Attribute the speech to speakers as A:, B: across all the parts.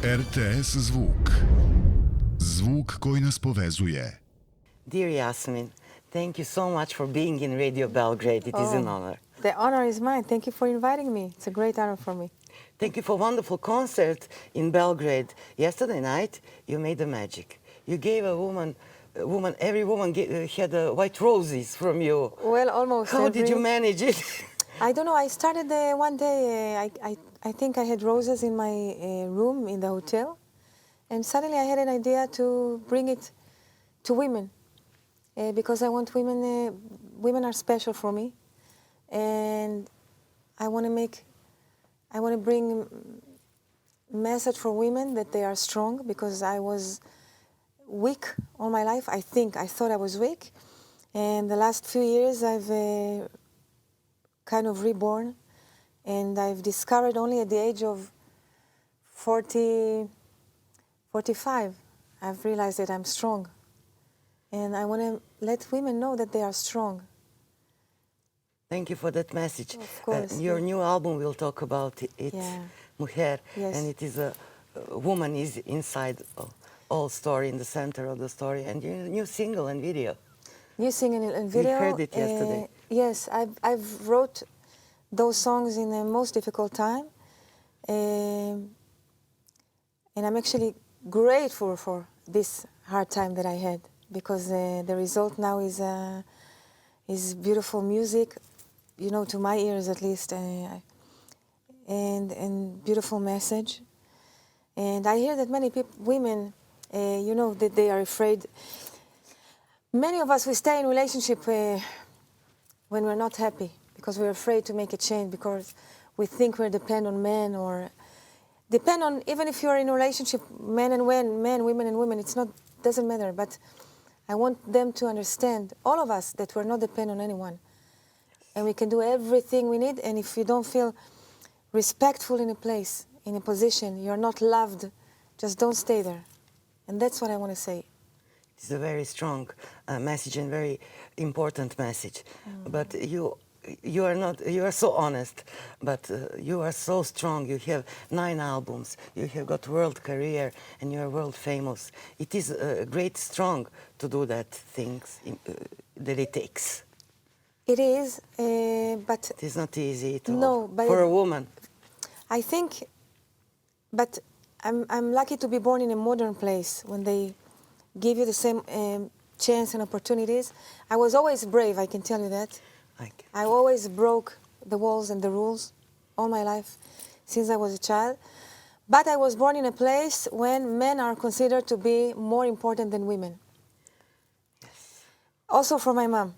A: RTS Zvuk. Zvuk koji nas povezuje.
B: Dear Yasmin, thank you so much for being in Radio Belgrade. It is an honor.
C: The honor is mine. Thank you for inviting me. It's a great honor for me.
B: Thank you for a wonderful concert in Belgrade. Yesterday night, you made a magic. You gave every woman had white roses from you.
C: Well, almost.
B: How did you manage it?
C: I don't know. I started one day. I think I had roses in my room in the hotel, and suddenly I had an idea to bring it to women because I want women. Women are special for me, and I want to bring a message for women that they are strong, because I was weak all my life. I thought I was weak, and the last few years I've kind of reborn, and I've discovered only at the age of 45, I've realized that I'm strong, and I want to let women know that they are strong.
B: Thank you for that message.
C: Of course.
B: Your new album, we'll talk about it.
C: Yeah.
B: Mujer,
C: Yes.
B: and it is a woman is inside all story, in the center of the story, and your new single and video.
C: New singing and video.
B: We heard it yesterday.
C: Yes, I've wrote those songs in the most difficult time, and I'm actually grateful for this hard time that I had, because the result now is beautiful music, you know, to my ears at least, and beautiful message. And I hear that many women, you know, that they are afraid. Many of us, we stay in relationship when we're not happy, because we're afraid to make a change, because we think we depend on men, or depend on, even if you're in a relationship, men, women and women, doesn't matter. But I want them to understand, all of us, that we're not dependent on anyone. And we can do everything we need, and if you don't feel respectful in a place, in a position, you're not loved, just don't stay there. And that's what I want to say.
B: It's a very strong message and very important message. But you are so honest, but you are so strong. You have 9 albums, you have got world career, and you are world famous. It is great strong to do that things that it takes.
C: It is, but...
B: It is not easy at all.
C: No, but
B: for a woman.
C: I think, but I'm lucky to be born in a modern place, when they give you the same chance and opportunities. I was always brave, I can tell you that. I always broke the walls and the rules all my life, since I was a child. But I was born in a place when men are considered to be more important than women.
B: Yes.
C: Also for my mom,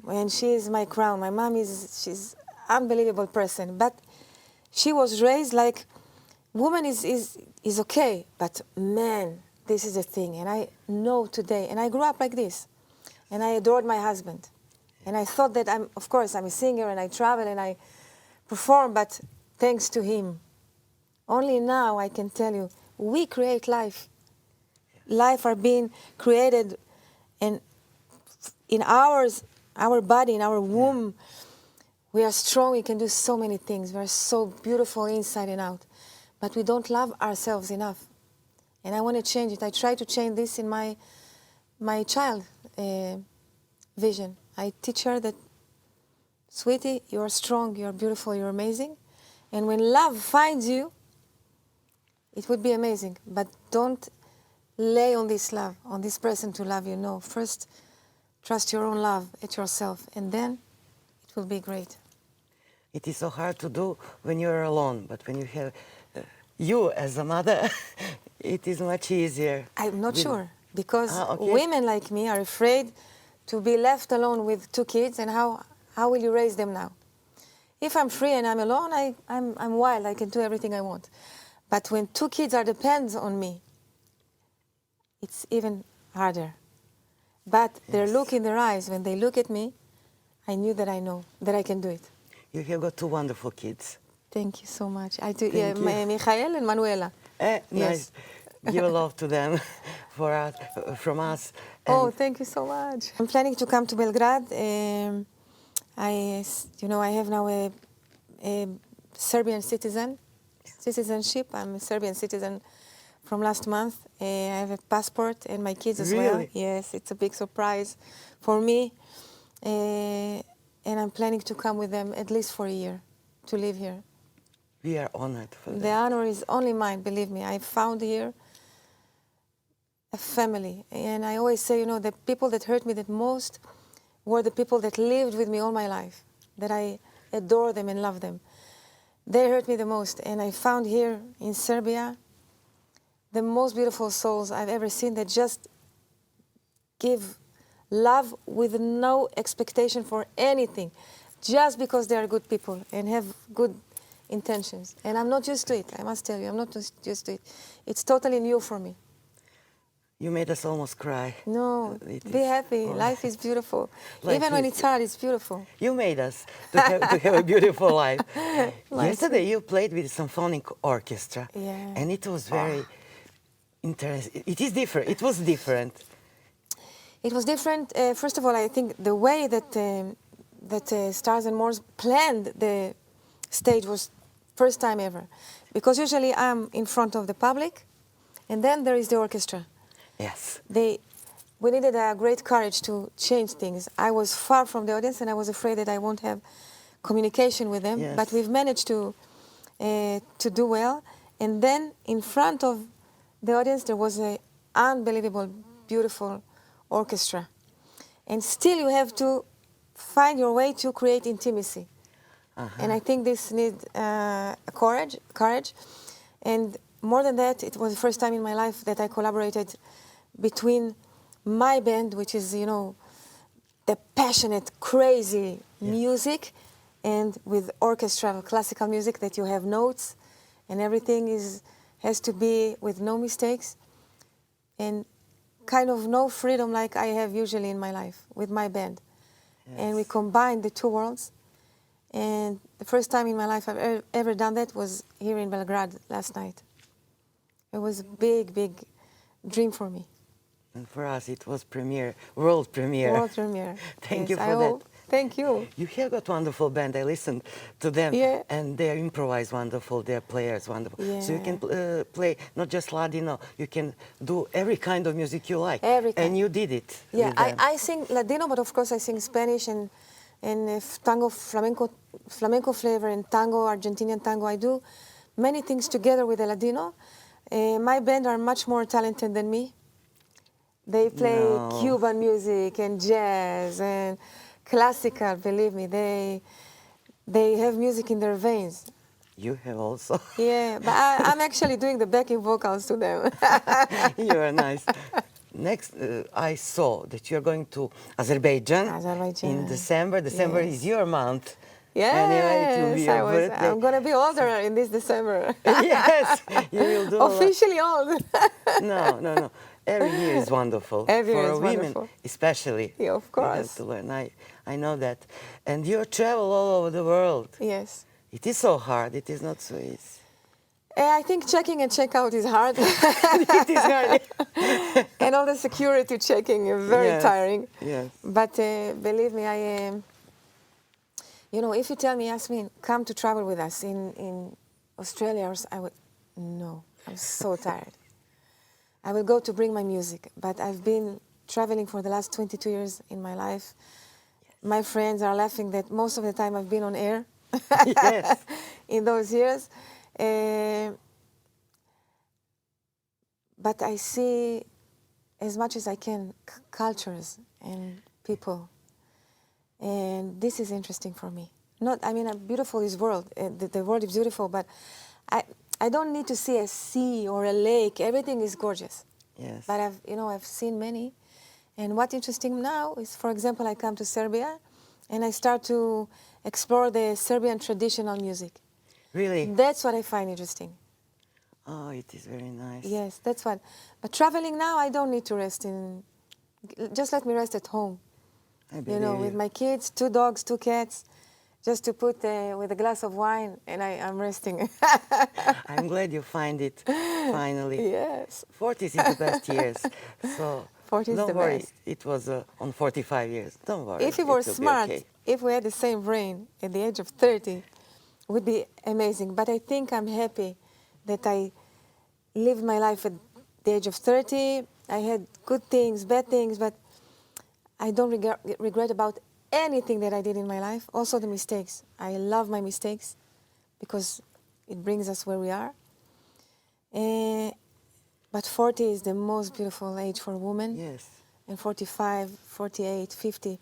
C: and she is my crown. My mom she's an unbelievable person, but she was raised like, woman is okay, but man, this is a thing. And I know today, and I grew up like this, and I adored my husband. And I thought that of course, I'm a singer, and I travel, and I perform, but thanks to him. Only now I can tell you, we create life. Life are being created, and in our body, in our womb, we are strong, we can do so many things. We are so beautiful inside and out. But we don't love ourselves enough. And I want to change it. I try to change this in my child vision. I teach her that, sweetie, you're strong, you're beautiful, you're amazing. And when love finds you, it would be amazing. But don't lay on this love, on this person to love you. No, first trust your own love at yourself, and then it will be great.
B: It is so hard to do when you're alone, but when you have you as a mother, it is much easier.
C: I'm not sure, because
B: okay.
C: Women like me are afraid to be left alone with 2 kids, and how will you raise them now? If I'm free and I'm alone, I'm wild, I can do everything I want. But when 2 kids are dependent on me, it's even harder. But their look in their eyes, when they look at me, I knew that I know that I can do it.
B: You have got 2 wonderful kids.
C: Thank you so much. I do. Yeah, Michael and Manuela.
B: Nice.
C: Yes.
B: Give love to them from us.
C: Oh, thank you so much. I'm planning to come to Belgrade. I have now a Serbian citizenship. I'm a Serbian citizen from last month. I have a passport and my kids as well.
B: Really?
C: Yes, it's a big surprise for me. And I'm planning to come with them at least for a year to live here.
B: We are honored for
C: The
B: that.
C: honor is only mine, believe me. I found here a family. And I always say, the people that hurt me the most were the people that lived with me all my life, that I adore them and love them. They hurt me the most. And I found here in Serbia the most beautiful souls I've ever seen that just give love with no expectation for anything, just because they are good people and have good intentions. And I'm not used to it, I must tell you. I'm not used to it. It's totally new for me.
B: You made us almost cry.
C: No,
B: It
C: be
B: is-
C: happy.
B: oh.
C: Life is beautiful.
B: Life
C: Even when
B: is-
C: it's hard, it's beautiful.
B: You made us to have a beautiful life. Yesterday you played with a symphonic orchestra.
C: Yeah.
B: And it was very interesting. It is different. It was different.
C: It was different. First of all, I think the way that Stars and Moors planned the stage was first time ever. Because usually I'm in front of the public, and then there is the orchestra.
B: Yes.
C: We needed a great courage to change things. I was far from the audience, and I was afraid that I won't have communication with them.
B: Yes.
C: But we've managed to do well. And then in front of the audience, there was an unbelievable, beautiful orchestra. And still you have to find your way to create intimacy. And I think this needs courage. And more than that, it was the first time in my life that I collaborated between my band, which is, the passionate, crazy music, and with orchestra, classical music, that you have notes, and everything has to be with no mistakes, and kind of no freedom like I have usually in my life with my band. And we combined the two worlds. And the first time in my life I've ever done that was here in Belgrade last night. It was a big, big dream for me.
B: And for us it was world premiere.
C: World premiere.
B: Thank
C: Yes,
B: you for
C: I
B: that.
C: hope. Thank you.
B: You have got wonderful band. I listened to them,
C: Yeah.
B: and they improvise wonderful. Their players wonderful. So you
C: Yeah.
B: can play not just Ladino. You can do every kind of music you like.
C: Every kind.
B: And you did it.
C: Yeah,
B: with them.
C: I sing Ladino, but of course I sing Spanish and tango, flamenco flavor, and tango, Argentinian tango. I do many things together with the Ladino. My band are much more talented than me. They play
B: No.
C: Cuban music and jazz and classical. Believe me, they have music in their veins.
B: You have also.
C: Yeah, but I'm actually doing the backing vocals to them.
B: You are nice. Next, I saw that you're going to Azerbaijan,
C: Azerbaijan.
B: in December. December
C: Yes.
B: is your month. Anyway, it will be your birthday.
C: I'm going to be older in this December.
B: Yes, you will do.
C: Officially old.
B: No. Every year is wonderful.
C: Every
B: for
C: year is
B: women,
C: wonderful.
B: especially.
C: Yeah, of
B: You have
C: course.
B: to learn. I know that. And you travel all over the world.
C: Yes.
B: It is so hard. It is not so easy.
C: I think checking and check out is hard.
B: It is hard.
C: And all the security checking is very
B: Yes,
C: tiring.
B: yes.
C: But believe me, I am. If you tell me, Yasmin, come to travel with us in Australia, I would. No, I'm so tired. I will go to bring my music, but I've been traveling for the last 22 years in my life. My friends are laughing that most of the time I've been on air.
B: Yes.
C: In those years. But I see as much as I can cultures and people. And this is interesting for me. Beautiful is world. The world is beautiful, but I don't need to see a sea or a lake. Everything is gorgeous.
B: Yes.
C: But I've seen many. And what's interesting now is, for example, I come to Serbia and I start to explore the Serbian traditional music.
B: Really?
C: That's what I find interesting.
B: Oh, it is very nice.
C: Yes, that's what. But traveling now, I don't need to rest just let me rest at home.
B: I believe
C: With
B: you.
C: my kids, 2 dogs, 2 cats, just to put with a glass of wine, and I'm resting.
B: I'm glad you find it finally.
C: Yes.
B: 40s is the best years. So
C: 40 is
B: don't
C: the
B: worry.
C: best.
B: It was on 45 years. Don't worry.
C: If we
B: it
C: were
B: will be
C: smart,
B: okay.
C: if we had the same brain at the age of 30, it would be amazing. But I think I'm happy that I lived my life at the age of 30. I had good things, bad things, but I don't regret about anything that I did in my life. Also the mistakes. I love my mistakes because it brings us where we are. But 40 is the most beautiful age for a woman.
B: Yes.
C: And 45, 48, 50,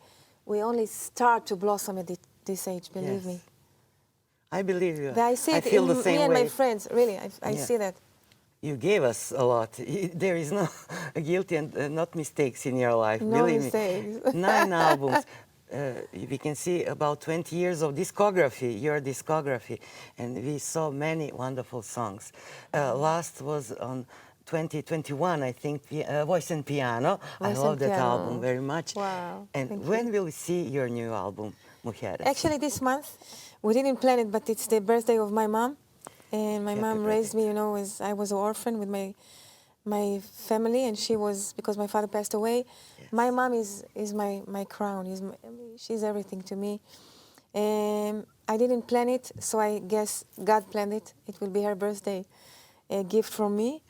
C: we only start to blossom at this age, believe me.
B: I believe you.
C: I see it
B: feel
C: in
B: the same
C: me and
B: way.
C: my friends, really, I see that.
B: You gave us a lot. There is no guilty and not mistakes in your life.
C: No
B: believe
C: mistakes.
B: me. 9 albums. We can see about 20 years of discography, your discography, and we saw many wonderful songs. Last was on 2021, I think, Voice and Piano. I love that album very much.
C: Wow.
B: And when will we see your new album, Mujeres?
C: Actually, this month, we didn't plan it, but it's the birthday of my mom. And my mom raised me, as I was an orphan with my family, and she was, because my father passed away. Yes. My mom is my crown. She's everything to me. I didn't plan it, so I guess God planned it. It will be her birthday, a gift from me.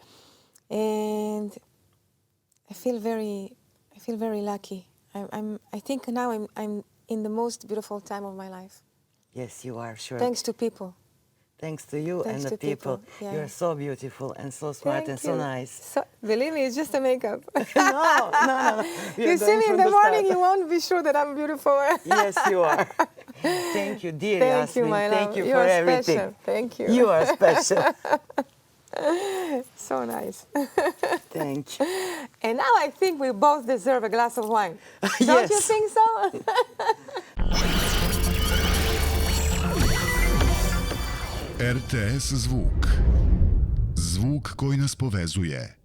C: And I feel very lucky. I think now I'm in the most beautiful time of my life.
B: Yes, you are, sure.
C: Thanks to people.
B: Thanks to you and the people.
C: Yeah.
B: You're so beautiful and so smart and so nice.
C: So, believe me, it's just a makeup.
B: No.
C: You see me in the morning, you won't be sure that I'm beautiful.
B: Yes, you are. Thank you, dear
C: Thank
B: Yasmin.
C: you, my love.
B: Thank you
C: You
B: for
C: are
B: everything.
C: Special. Thank you.
B: You are special.
C: So nice.
B: Thank you.
C: And now I think we both deserve a glass of wine. Don't
B: Yes.
C: you think so?
A: RTS Zvuk. Zvuk koji nas povezuje.